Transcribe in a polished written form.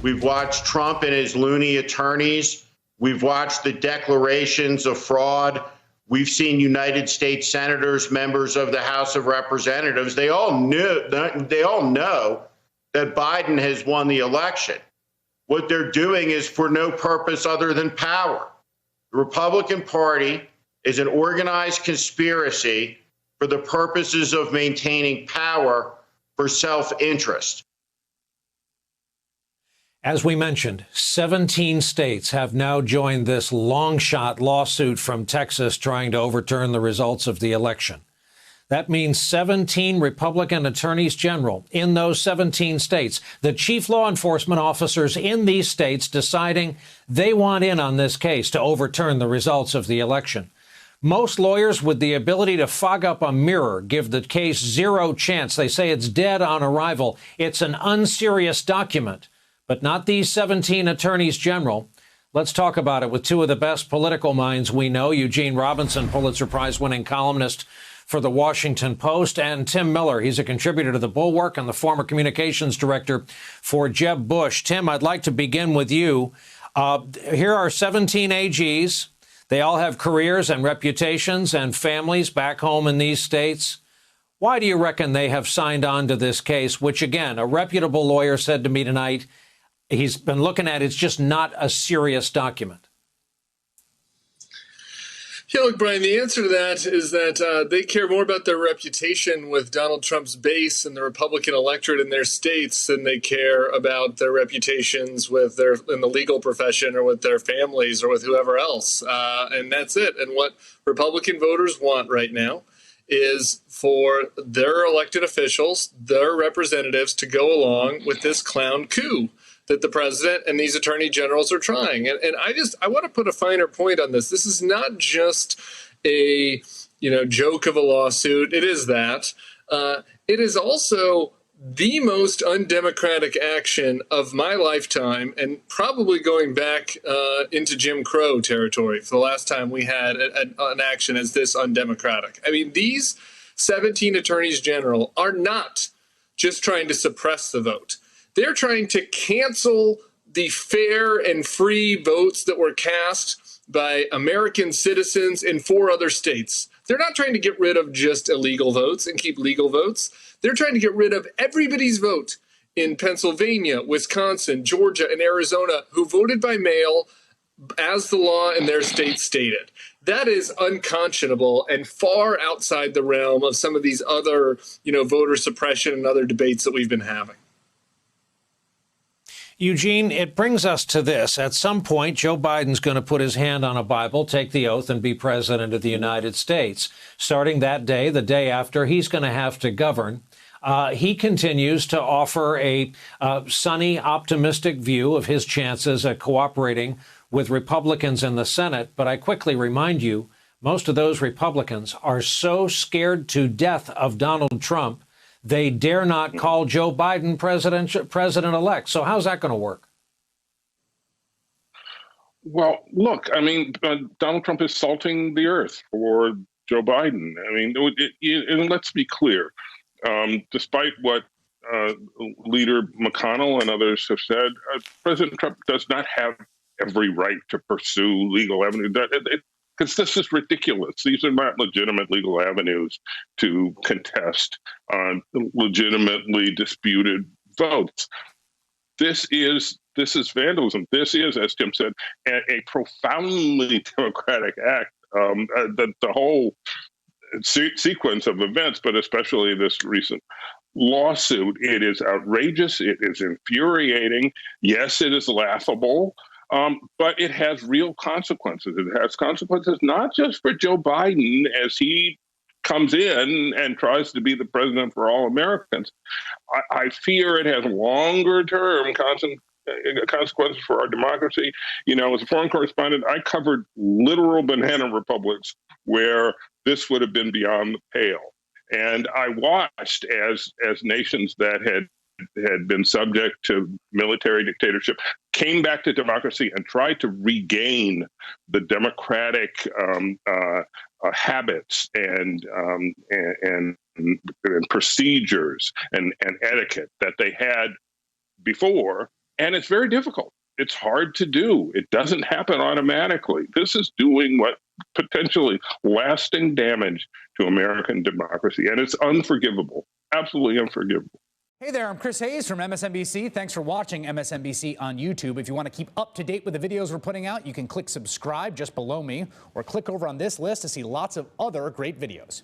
We've watched Trump and his loony attorneys. We've watched the declarations of fraud. We've seen United States senators, members of the House of Representatives. They all know that Biden has won the election. What they're doing is for no purpose other than power. The Republican Party is an organized conspiracy for the purposes of maintaining power for self-interest. As we mentioned, 17 states have now joined this long-shot lawsuit from Texas trying to overturn the results of the election. That means 17 Republican attorneys general in those 17 states, the chief law enforcement officers in these states deciding they want in on this case to overturn the results of the election. Most lawyers with the ability to fog up a mirror give the case zero chance. They say it's dead on arrival. It's an unserious document. But not these 17 attorneys general. Let's talk about it with two of the best political minds we know, Eugene Robinson, Pulitzer Prize-winning columnist for The Washington Post, and Tim Miller. He's a contributor to The Bulwark and the former communications director for Jeb Bush. Tim, I'd like to begin with you. Here are 17 AGs. They all have careers and reputations and families back home in these states. Why do you reckon they have signed on to this case, which, again, a reputable lawyer said to me tonight, he's been looking at, it's just not a serious document? Yeah, look, Brian, the answer to that is that they care more about their reputation with Donald Trump's base and the Republican electorate in their states than they care about their reputations with in the legal profession or with their families or with whoever else. And that's it. And what Republican voters want right now is for their elected officials, their representatives, to go along with this clown coup that the president and these attorney generals are trying. And I want to put a finer point on this. This is not just a, joke of a lawsuit. It is that. It is also the most undemocratic action of my lifetime, and probably going back into Jim Crow territory for the last time we had an action as this undemocratic. I mean, these 17 attorneys general are not just trying to suppress the vote. They're trying to cancel the fair and free votes that were cast by American citizens in 4 other states. They're not trying to get rid of just illegal votes and keep legal votes. They're trying to get rid of everybody's vote in Pennsylvania, Wisconsin, Georgia, and Arizona who voted by mail as the law in their state stated. That is unconscionable and far outside the realm of some of these other, voter suppression and other debates that we've been having. Eugene, it brings us to this. At some point, Joe Biden's going to put his hand on a Bible, take the oath, and be president of the United States. Starting that day, the day after, he's going to have to govern. He continues to offer a sunny, optimistic view of his chances at cooperating with Republicans in the Senate. But I quickly remind you, most of those Republicans are so scared to death of Donald Trump, they dare not call Joe Biden president-elect. So how's that going to work? Well, look, Donald Trump is salting the earth for Joe Biden. And let's be clear. Despite what Leader McConnell and others have said, President Trump does not have every right to pursue legal avenues. Because this is ridiculous. These are not legitimate legal avenues to contest legitimately disputed votes. This is vandalism. This is, as Tim said, a profoundly democratic act. The whole sequence of events, but especially this recent lawsuit, it is outrageous. It is infuriating. Yes, it is laughable. But it has real consequences. It has consequences not just for Joe Biden as he comes in and tries to be the president for all Americans. I fear it has longer-term consequences for our democracy. As a foreign correspondent, I covered literal banana republics where this would have been beyond the pale. And I watched as nations that had been subject to military dictatorship came back to democracy and tried to regain the democratic habits and procedures and etiquette that they had before And it's very difficult. It's hard to do. It doesn't happen automatically. This is doing what potentially lasting damage to American democracy. And it's unforgivable, absolutely unforgivable. Hey there, I'm Chris Hayes from MSNBC. Thanks for watching MSNBC on YouTube. If you want to keep up to date with the videos we're putting out, you can click subscribe just below me or click over on this list to see lots of other great videos.